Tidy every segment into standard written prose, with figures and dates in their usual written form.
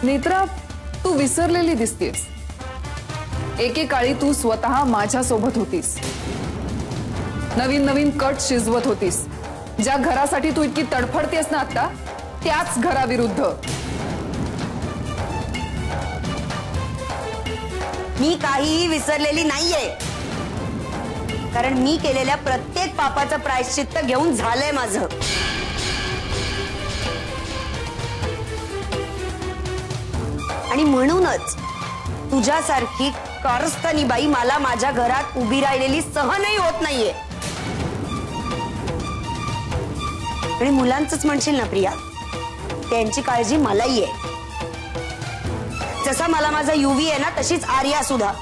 नेत्रा, तू विसरलेली दिसतेस। एकेकाळी तू स्वतः माझ्या सोबत होतीस, नवीन नवीन कट शिजवत होतीस। ज्या घरासाठी तू इतकी तडफडतेस ना आता, त्याच घराविरुद्ध। मी काहीही विसरलेली नाहीये, कारण मी केलेल्या प्रत्येक पापाचं प्रायश्चित्त घेऊन झालंय माझं। आणि म्हणूनच तुझ्यासारखी कारस्थानी बाई मला माझ्या घरात उभी राहिलेली सहनही होत नाहीये। आणि मुलांचंच म्हणशील ना प्रिया, त्यांची काळजी मलाही आहे। जसा मला माझा युवी आहे ना, तशीच आर्या सुद्धा।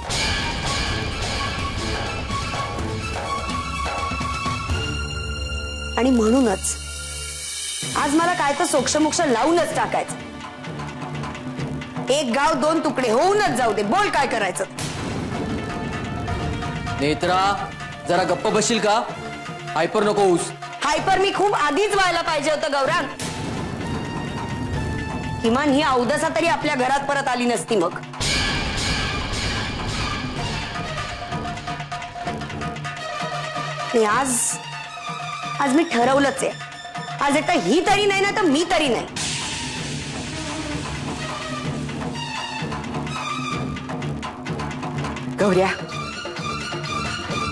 आणि म्हणूनच आज मला काय तर सोक्षमोक्ष लावूनच टाकायचं। एक गाव दोन तुकडे होऊनच जाऊ दे, बोल काय करायचं। नेत्रा, जरा गप्प बसशील का? हायपर नको होऊस। हायपर मी खूप आधीच व्हायला पाहिजे होतं गौरांग। किमान ही अवदसा तरी आपल्या घरात परत आली नसती मग। आज मी ठरवलंच आहे, आज एकदा ही तरी नाही ना तर मी तरी नाही। गौऱ्या,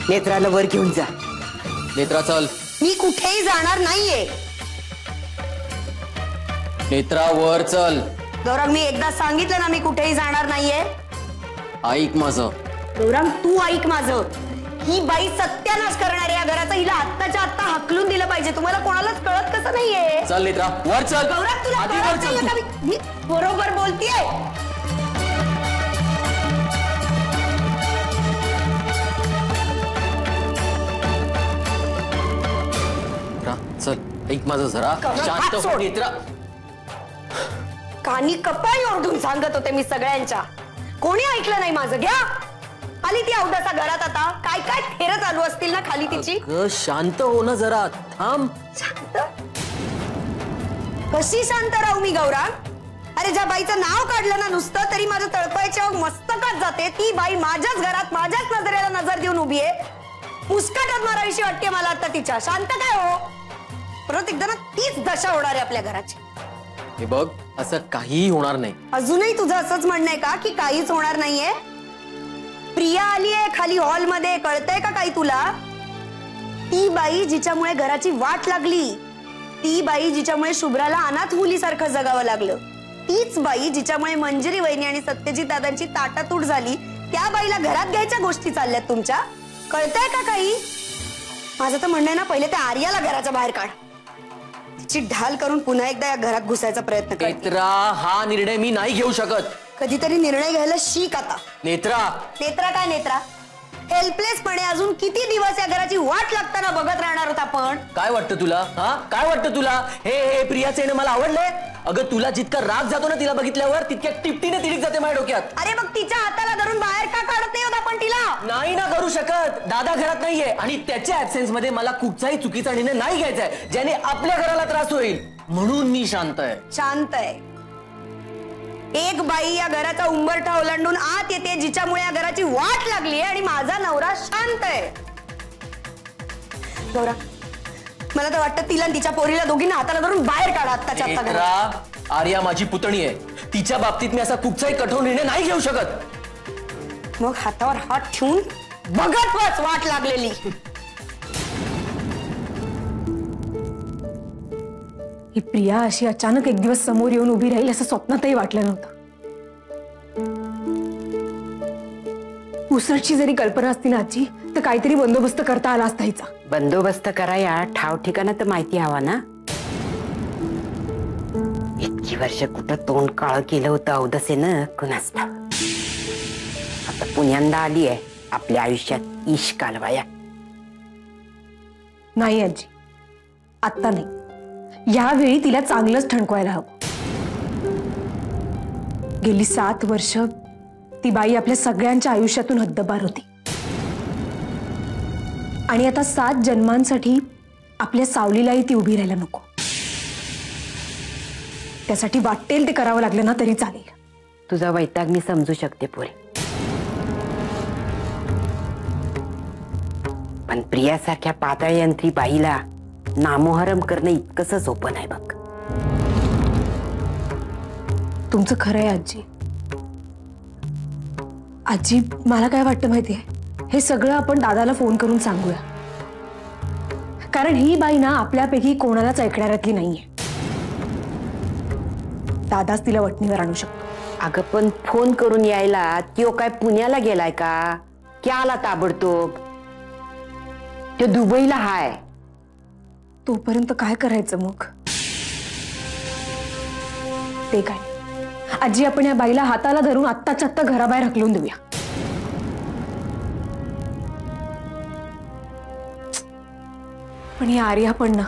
नेत्राला वर घेऊन जा। नेत्रा चल। मी कुठेही जाणार नाहीये। नेत्रा वर चल। गौरांग, मी एकदा सांगितलं ना मी कुठेही जाणार नाहीये। ऐक माझं। गौरांग, तू ऐक माझं। ही बाई सत्यानाश करणार आहे या घराचा, हिला आत्ताच्या आत्ता हाकलून दिलं पाहिजे। तुम्हाला कोणालाच कळत कसं नाहीये? चल नेत्रा वर चल। गौरांग, तुला कळत नाहीये का मी बरोबर बोलतेय? चल, ऐक माझं जरा। शांत हो नेत्रा। कानी कपाळी ओरडून सांगत होते मी सगळ्यांच्या, कोणी ऐकलं नाही माझं। घ्या आली ती अवदसा घरात, आता काय काय फेर चालू असतील ना खाली तिची। शांत हो ना जरा, थांब। शांत? कशी शांत राहू मी गौरांग? अरे ज्या बाईचं नाव काढलं ना नुसतं तरी माझं तळपायच्या मस्तकात जाते। ती बाई माझ्याच घरात माझ्याच नजरेला नजर देऊन उभी आहे। मुस्काटात मारावीशी वाटते मला आता तिच्या। शांत काय हो? परत एकदा ना तीच दशा होणार आहे आपल्या घराची। हे बघ, असं काहीही होणार नाही। अजूनही तुझं असंच म्हणणं आहे का की काहीच होणार नाहीये? प्रिया आली आहे खाली हॉल मध्ये, कळतंय का काही तुला? ती बाई जिच्यामुळे घराची वाट लागली, ती बाई जिच्यामुळे शुभ्राला अनाथ मुलीसारखं जगावं लागलं, तीच बाई जिच्यामुळे मंजिरी वहिनी आणि सत्यजित दादांची ताटातूट झाली, त्या बाईला घरात घ्यायच्या गोष्टी चालल्यात तुमच्या। कळतंय का काही? माझं तर म्हणणं आहे ना, पहिले त्या आर्याला घराच्या बाहेर काढ। तिची ढाल करून पुन्हा एकदा या घरात घुसायचा प्रयत्न कर। नेत्रा, हा निर्णय मी नाही घेऊ शकत। कधीतरी निर्णय घ्यायला शिक आता। नेत्रा। नेत्रा काय नेत्रा? हेल्पलेसपणे अजून किती दिवस या घराची वाट लागताना बघत राहणार होता आपण? काय वाटतं तुला? हा, काय वाटतं तुला? हे प्रियाचं येणं मला आवडलंय? अगं, तुला जितका राग जातो ना तिला बघितल्यावर, तितक्या टिपटीने तिरीक जाते माझ्या डोक्यात। अरे मग तिच्या हाताला धरून बाहेर का काढत नाही होत आपण तिला? नाही ना करू शकत। दादा घरात नाहीये आणि त्याच्या ऍब्सेन्स मध्ये मला कुठचाही चुकीचा निर्णय नाही घ्यायचा आहे, ज्याने आपल्या घराला त्रास होईल। म्हणून मी शांत आहे। शांत आहे? एक बाई या घराचा उंबरठा ओलांडून आत येते जिच्यामुळे या घराची वाट लागली आहे, आणि माझा नवरा शांत आहे। गौरा, मला तर वाटतं तिला आणि तिच्या पोरीला दोघींना हाताला धरून बाहेर काढा आत्ताच्या आत्ता घरात। आर्या माझी पुतणी आहे, तिच्या बाबतीत मी असा कुठचाही कठोर निर्णय नाही घेऊ शकत। मग हातावर हात ठेवून बघत बस वाट लागलेली। ही प्रिया अशी अचानक एक दिवस समोर येऊन उभी राहील असं स्वप्नातही वाटलं नव्हतं। उसरची जरी कल्पना असती ना आजी, तर काहीतरी बंदोबस्त करता आला असता हिचा। बंदोबस्त कराया ठाव ठिकाणा तर माहिती हवा ना। इतकी वर्ष कुठं तोंड काळ केलं होतं अवदसेनं कुणास ठाव। आता पुण्यांदा आली आहे आपल्या आयुष्यात ईश कालवाया। नाही आजी, आत्ता नाही, यावेळी तिला चांगलंच ठणकवायला हवं। गेली 7 वर्ष ती बाई आपल्या सगळ्यांच्या आयुष्यातून हद्दपार होती, आणि आता 7 जन्मांसाठी आपल्या सावलीलाही ती उभी राहायला नको। त्यासाठी वाटेल ते करावं लागलं ना तरी चालेल। तुझा वैताग मी समजू शकते पोरे, पण प्रियासारख्या पाताळ यंत्री बाईला नामोहरम करणं इतकंच सोपं नाही बघ. तुमचं खरं आहे आजी. आजी मला काय वाटतं माहितीये, हे सगळं आपण दादाला फोन करून सांगूया, कारण ही बाई ना आपल्यापैकी कोणालाच ऐकणाऱ्यातली नाहीये. दादाच तिला वटणीवर आणू शकतो. अगं पण फोन करून यायला त्यो काय पुण्याला गेलाय का, क्या आला ताबडतोब? तो दुबईला हाय. तोपर्यंत काय करायचं मग? ते काय आजी, आपण या बाईला हाताला धरून आत्ताच्या आत्ता घराबाहेर हकलून देऊया. पण ही आर्या पण ना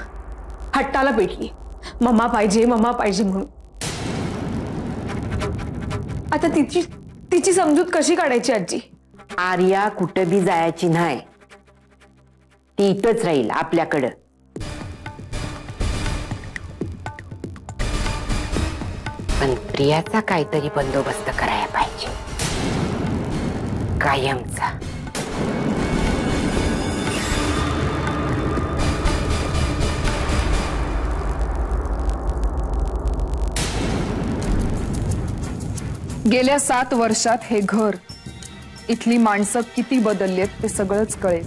हट्टाला पेटली, मम्मा पाहिजे म्हणून. आता तिची समजूत कशी काढायची आजी? आर्या कुठं बी जायची नाही, ती इथंच राहील आपल्याकडं. पण प्रियाचा काहीतरी बंदोबस्त करायला पाहिजे कायमचा. गेल्या 7 वर्षात हे घर, इथली माणसं किती बदललीत ते सगळंच कळेल.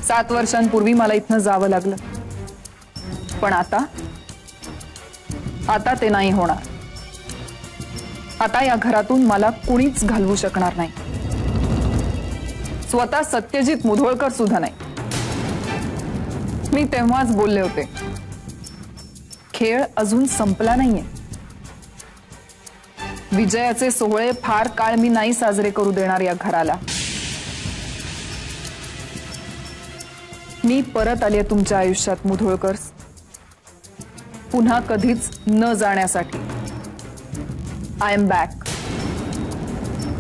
सात वर्षांपूर्वी मला इथनं जावं लागलं, पण आता ते नाही होणार. आता या घरातून मला कुणीच घालवू शकणार नाही, स्वतः सत्यजित मुधोळकर सुद्धा नाही. मी तेव्हाच बोलले होते, खेळ अजून संपला नाहीये. विजयाचे सोहळे फार काळ मी नाही साजरे करू देणार या घराला. मी परत आले तुमच्या आयुष्यात मुधोळकर, पुन्हा कधीच न जाण्यासाठी. I am back.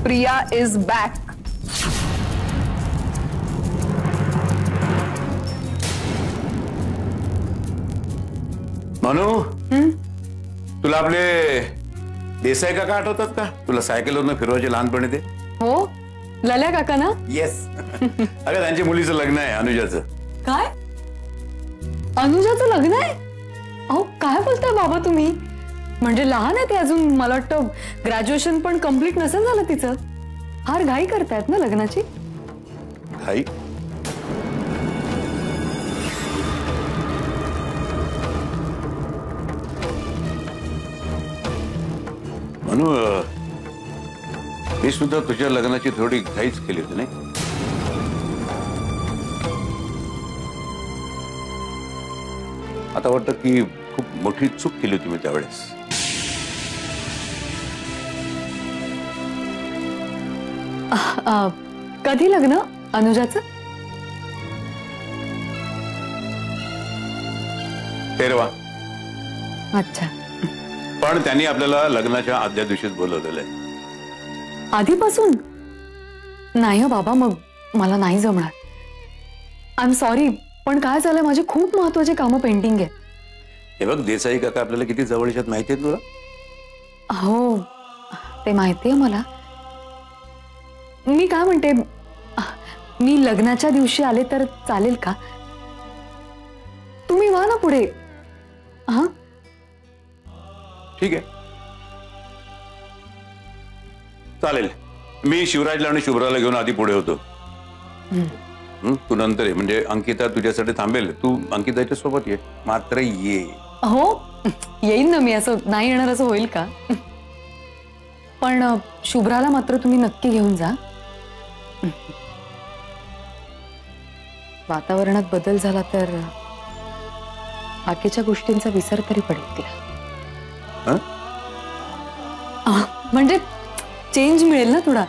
Priya is back. Manu, तुला आपले देसाई काका आठवतात का? तुला सायकलवरनं फिरवायचे लहानपणी ते. हो, लल्या काका ना? येस. अगं त्यांच्या मुलीचं लग्न आहे, अनुजाचं. काय? अनुजाचं लग्न आहे? अहो काय बोलताय बाबा तुम्ही? म्हणजे लहान आहे ती अजून, मला वाटतं ग्रॅज्युएशन पण कम्प्लीट नसेल झालं तिचं. फार घाई करतायत ना लग्नाची. घाई? मनू, मी सुद्धा तुझ्या लग्नाची थोडी घाईच केली होती नाही? आता वाटतं की खूप मोठी चूक केली होती मी त्यावेळेस. कधी लग्न अनुजाचं? 13वा. अच्छा. पण त्यांनी आपल्याला लग्नाच्या आदल्या दिवशीच बोलवलेलं आहे. आधीपासून? नाही हो बाबा, मग मला नाही जमणार. आय एम सॉरी, पण काय झालं, माझे खूप महत्वाचे कामं पेंडिंग आहेत. हे बघ, देसाई काका आपल्याला किती जवळचे आहेत माहिती आहे तुला? हो, ते माहिती आहे मला. मी काय म्हणते, मी लग्नाच्या दिवशी आले तर चालेल का? तुम्ही वा ना पुढे. हा ठीक आहे, चालेल. मी शिवराजला आणि शुभ्राला घेऊन आधी पुढे होतो. तू नंतर ये, म्हणजे अंकिता तुझ्यासाठी थांबेल. तू अंकिताच्या सोबत ये, मात्र ये. हो, येईन ना मी. असं नाही येणार असं होईल का? पण शुभ्राला मात्र तुम्ही नक्की घेऊन जा. वातावरणात बदल झाला तर बाकीच्या गोष्टींचा विसर तरी पडेल तिला. म्हणजे चेंज मिळेल ना थोडा.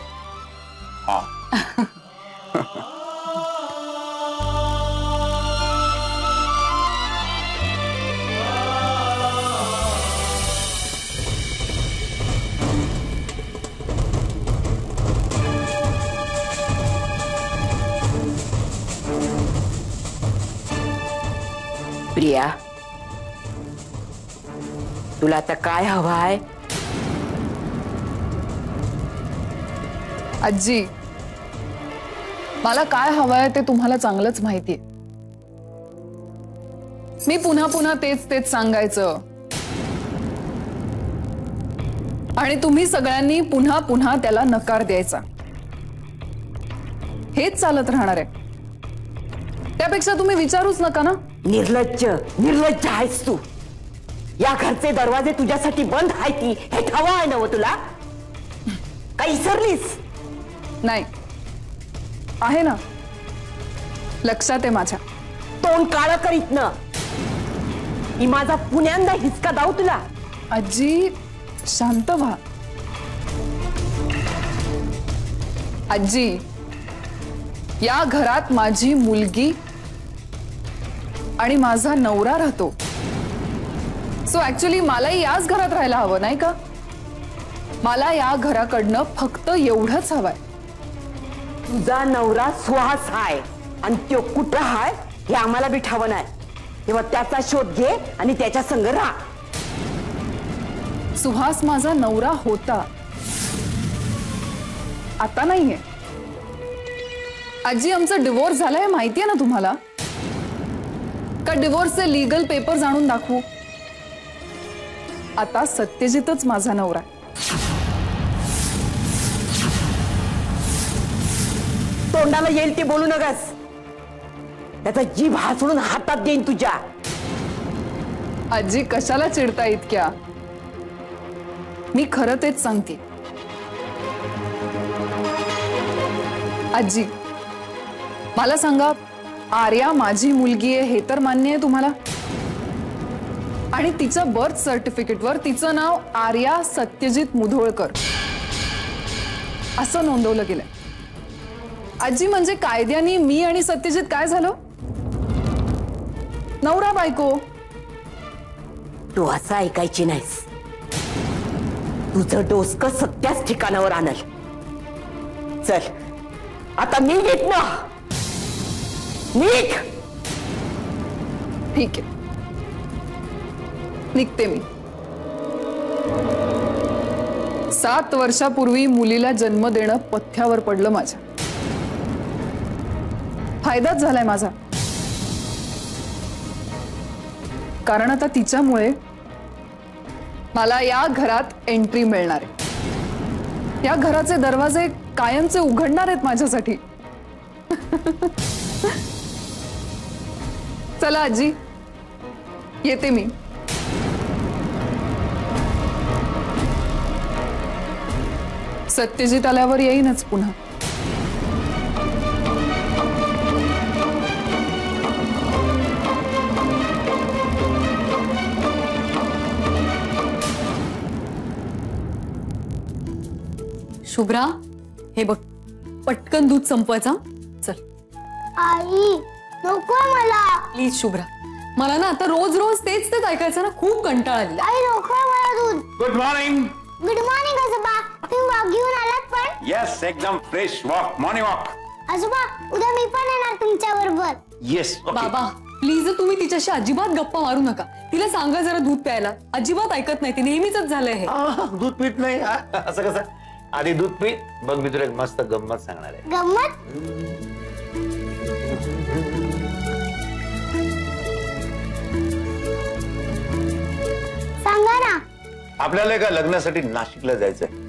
प्रिया, तुला आता काय हवंय? आजी, मला काय हवंय ते तुम्हाला चांगलंच माहितीये. मी पुन्हा पुन्हा तेच तेच सांगायचं आणि तुम्ही सगळ्यांनी पुन्हा पुन्हा त्याला नकार द्यायचा. हेच चालत राहणार आहे. त्यापेक्षा तुम्ही विचारूच नका ना. निर्लज्ज निर्लज्ज आहेस तू. या घरचे दरवाजे तुझ्यासाठी बंद आहेत की हे ठाव आहे ना तुला? काही विसरलीस? नाही, आहे ना, लक्षात आहे माझ्या. तोंड काळं करीत न ही माझा पुण्यांदा हिसका दाव तुला. आजी शांत व्हा. आजी, या घरात माझी मुलगी आणि माझा नवरा राहतो. सो ऍक्च्युली मलाही याच घरात राहायला हवं नाही का? मला या घराकडनं फक्त एवढंच हवंय. तुझा नवरा सुहास हाय आणि तो कुठं हाय हे आम्हाला बी ठाव नाही. तेव्हा त्याचा शोध घे आणि त्याच्या संग राहा. सुहास माझा नवरा होता, आता नाहीये. आजी, आमचा डिवोर्स झालाय माहितीये ना तुम्हाला? का डिवोर्सचे लीगल पेपर्स आणून दाखवू? आता सत्यजितच माझा नवरा. तोंडाला येईल ते बोलू नकस. त्याचा जीभ हासडून हातात देईन तुझ्या. आजी, कशाला चिडता इतक्या? मी खरं तेच सांगते. आजी, मला सांगा, आर्या माझी मुलगी आहे हे तर मान्य आहे तुम्हाला? आणि तिचं बर्थ सर्टिफिकेटवर तिचं नाव आर्या सत्यजित मुधोळकर असं नोंदवलं गेलंय. आजी, म्हणजे कायद्याने मी आणि सत्यजित काय झालो? नवरा बायको. तू असं ऐकायची नाहीस. तुझं डोसकं सत्याच ठिकाणावर आणल. चल आता मी येत ना. निघ. ठीक आहे, निघते मी. 7 वर्षापूर्वी मुलीला जन्म देणं पथ्यावर पडलं माझ्या. फायदाच झालाय माझा. कारण आता तिच्यामुळे मला या घरात एंट्री मिळणार आहे. या घराचे दरवाजे कायमचे उघडणार आहेत माझ्यासाठी. चला आजी, येते मी. सत्यजित आल्यावर येईनच पुन्हा. शुभ्रा, हे बघ, पटकन दूध संपवायचा. चल. आई नकोय मला. प्लीज शुभ्रा, मला ना आता रोज रोज तेच तेच ऐकायचं ना खूप कंटाळा आलेला. आई नकोय मला दूध. Good morning. गुड मॉर्निंग आजोबा. तुम्ही वॉक घेऊन आलात पण? येस, एकदम फ्रेश वॉक, मॉर्निंग वॉक. आजोबा, उद्या मी पण येणार तुमच्या बरोबर. येस. बाबा प्लीज, तुम्ही तिच्याशी अजिबात गप्पा मारू नका. तिला सांगा जरा दूध प्यायला. अजिबात ऐकत नाही ती. नेहमीच झालंय हे. दूध पीत नाही असं कसं? आधी दूध पी, बघ मी तुला एक मस्त गंमत सांगणार आहे. गंमत? सांगा ना. आपल्याला एका लग्नासाठी नाशिकला जायचंय.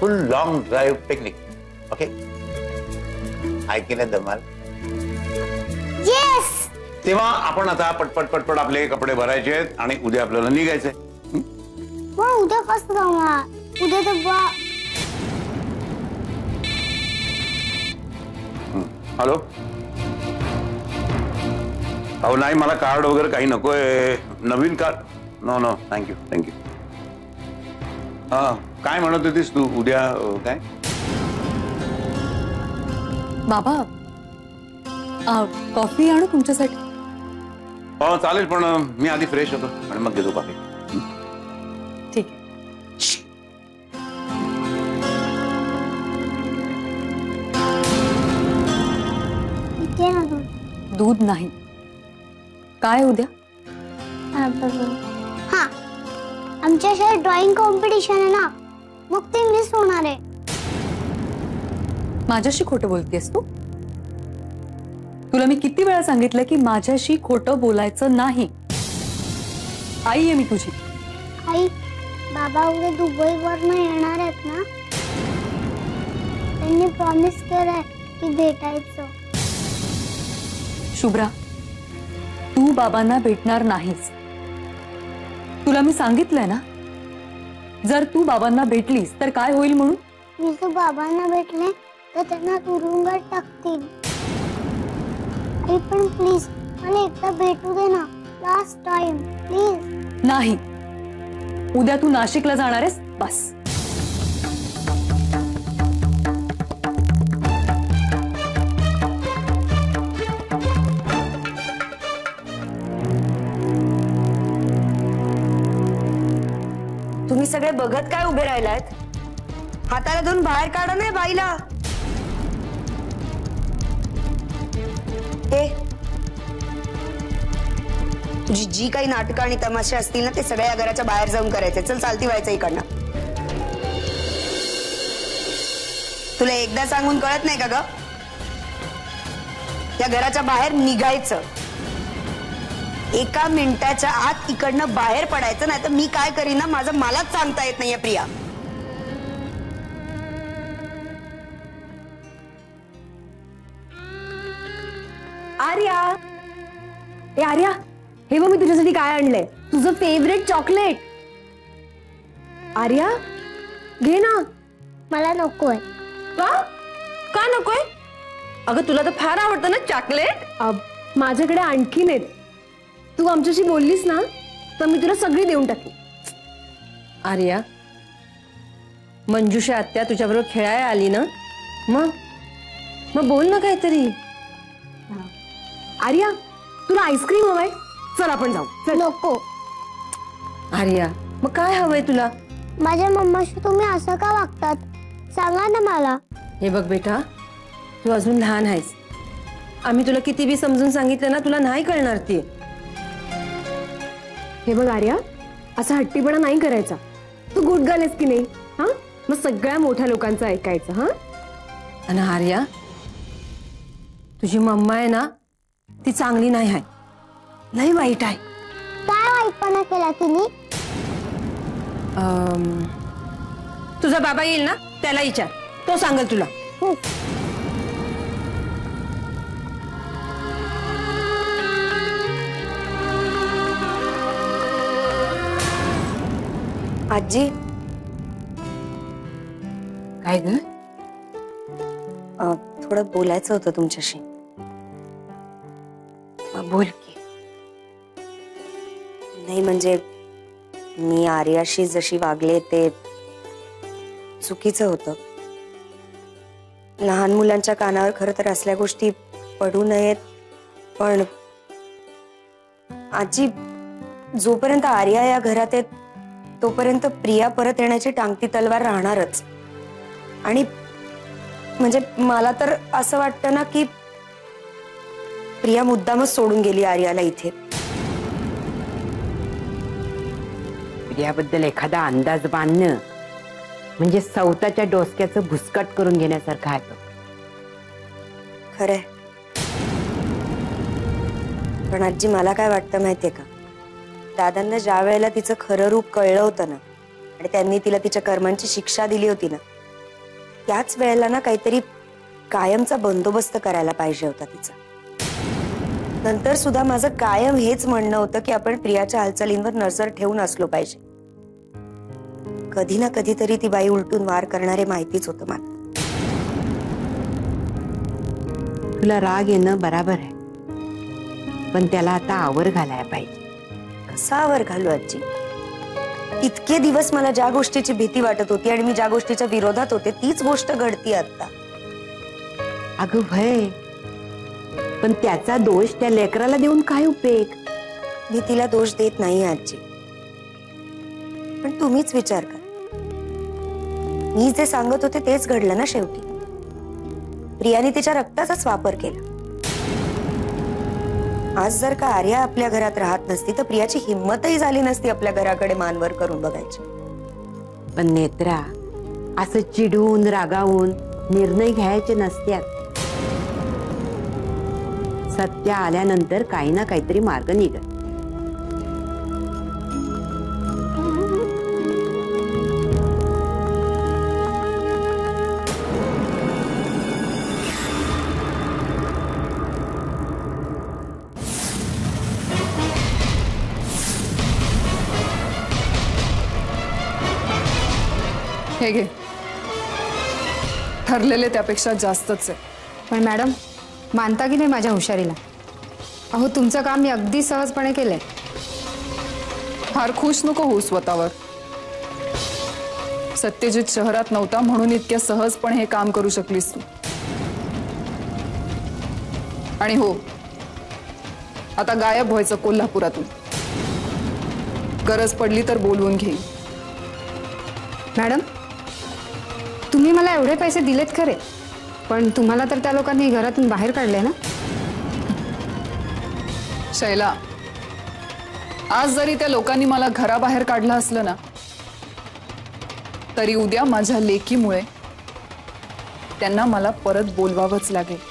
फुल लॉंग ड्राईव्ह पिकनिक. ओके, ऐकले धमाल? येस. तेव्हा आपण आता पटपट पटपट आपले कपडे भरायचे आहेत आणि उद्या आपल्याला निघायचंय. मग उद्या कसं जाणार? उद्या तर हॅलो. अहो नाही, मला कार्ड वगैरे काही नकोय. नवीन card? No no, thank you thank you. काय म्हणत होतीस तू? उद्या काय? बाबा, कॉफी आणू तुमच्यासाठी? हो चालेल, पण मी आधी फ्रेश होतो आणि मग घेतो कॉफी. ठीक. इथे ना दूध. दूध नाही, काय उद्या? हा, आमच्या शाळेत ड्रॉइंग कॉम्पिटिशन आहे ना, मग ते मिस होणार आहे. माझ्याशी खोटं बोलतेस तू? तुला मी किती वेळा सांगितलं की माझ्याशी खोटं बोलायचं नाही. आई आहे मी तुझी. आई, बाबा उद्या दुबईवरून येणार आहेत ना, त्यांनी प्रॉमिस केलंय की भेटायचं. शुभ्रा, तू बाबांना भेटणार नाहीस. तुला मी सांगितलंय ना, जर तू बाबांना भेटलीस तर काय होईल म्हणून. मी जर बाबांना भेटले तर त्यांना तुरुंगात टाकतील. आई पण प्लीज मला एकदा भेटू दे ना, लास्ट टाइम प्लीज. नाही, उद्या तू नाशिकला जाणार आहेस, बस. तुम्ही सगळे बघत काय उभे राहिलात? हाताला धरून बाहेर काढा नाही बाईला. तुझी जी काही नाटकं आणि तमाशे असतील ना, ते सगळ्या या घराच्या बाहेर जाऊन करायचे. चल, चालती व्हायचं इकडनं. तुला एकदा सांगून कळत नाही का ग? या घराच्या बाहेर निघायचं. एका मिनिटाच्या आत इकडनं बाहेर पडायचं, नाही तर मी काय करीन ना, माझं मलाच सांगता येत नाहीये प्रिया. आर्या, ए आर्या, हे बघ मी तुझ्यासाठी काय आणलंय, तुझं फेवरेट चॉकलेट. आर्या, घे ना. मला नकोय. का नकोय? अगं तुला तर फार आवडतं ना चॉकलेट. माझ्याकडे आणखीन आहेत. तू आमच्याशी बोललीस ना तर मी तुला सगळी देऊन टाकेन. आर्या, मंजुषा आत्या तुझ्याबरोबर खेळायला आली ना, मग बोल ना काहीतरी. आर्या, तुला आईस्क्रीम हवंय? चल आपण जाऊ. नको. आर्या, मग काय हवंय तुला? माझ्या मम्माशी तुम्ही असं का वागतात, सांगा ना मला. हे बघ बेटा, तू अजून लहान आहेस. आम्ही तुला किती बी समजून सांगितलं ना, तुला नाही कळणार ती. हे बघ आर्या, असा हट्टीपणा नाही करायचा. तू गुड गर्ल आहेस की नाही? हा, मग सगळ्या मोठ्या लोकांचं ऐकायचं. हा, आणि आर्या, तुझी मम्मा आहे ना, ती चांगली नाही आहे, लई वाईट आहे. काय वाईटपणा केला तिने? तुझा बाबा येईल ना, त्याला विचार, तो सांगेल तुला. आजी, काय ग? थोडं बोलायचं होतं तुमच्याशी. बोल की. नाही म्हणजे मी आर्याशी जशी वागले ते चुकीचं होतं. लहान मुलांच्या कानावर खरं तर असल्या गोष्टी पडू नयेत, पण आजी, जोपर्यंत आर्या या घरात आहे तोपर्यंत प्रिया परत येण्याची टांगती तलवार राहणारच. आणि म्हणजे मला तर असं वाटतं ना की प्रिया मुद्दामच सोडून गेली आर्याला इथे. प्रियाबद्दल एखादा अंदाज बांधणं म्हणजे सौताच्या डोसक्याचं भुसकट करून घेण्यासारखं आहे. खरंय. पण आजी, मला काय वाटतं माहितीये का, दादांना ज्या वेळेला तिचं खरं रूप कळलं होतं ना, आणि त्यांनी तिला तिच्या कर्मांची शिक्षा दिली होती ना, त्याच वेळेला ना काहीतरी कायमचा बंदोबस्त करायला पाहिजे होता तिचा. नंतर सुद्धा माझं कायम हेच म्हणणं होतं की आपण प्रियाच्या हालचालींवर नजर ठेवून असलो पाहिजे. कधी ना कधीतरी ती बाई उलटून वार करणारे माहितीच होतं मला. तुला राग येणं बराबर आहे, पण त्याला आता आवर घालायला पाहिजे. कसा आवर घालू आजी? इतके दिवस मला ज्या गोष्टीची भीती वाटत होती आणि मी ज्या गोष्टीच्या विरोधात होते तीच गोष्ट घडती आता. अगं भय, पण त्याचा दोष त्या लेकराला देऊन काय उपयोग? मी तिला दोष देत नाही आजी, पण तुम्हीच विचार करा. मी जे सांगत होते तेच घडलं ना शेवटी. प्रियाने तिच्या रक्ताचाच वापर केला. आज जर का आर्या आपल्या घरात राहत नसती तर प्रियाची हिंमतही झाली नसती आपल्या घराकडे मानवर करून बघायची. पण नेत्रा, असं चिडून रागावून निर्णय घ्यायचे नसत्यात. सत्य आल्यानंतर काही ना काहीतरी मार्ग निघत. हे घे, ठरलेले त्यापेक्षा जास्तच आहे. पण मॅडम, मानता की नाही माझ्या हुशारीला? अहो, तुमचं काम मी अगदी सहजपणे केलंय. फार खुश नको होऊ स्वतःवर. सत्यजित शहरात नव्हता म्हणून इतक्या सहजपणे हे काम करू शकलीस तू. आणि हो, आता गायब व्हायचं कोल्हापुरातून. गरज पडली तर बोलवून घेईन. मॅडम, तुम्ही मला एवढे पैसे दिलेत खरे, पण तुम्हाला तर त्या लोकांनी घरातून बाहेर काढले ना. शैला, आज जरी त्या लोकांनी मला घराबाहेर काढलं असलं ना, तरी उद्या माझ्या लेकीमुळे त्यांना मला परत बोलवावंच लागेल.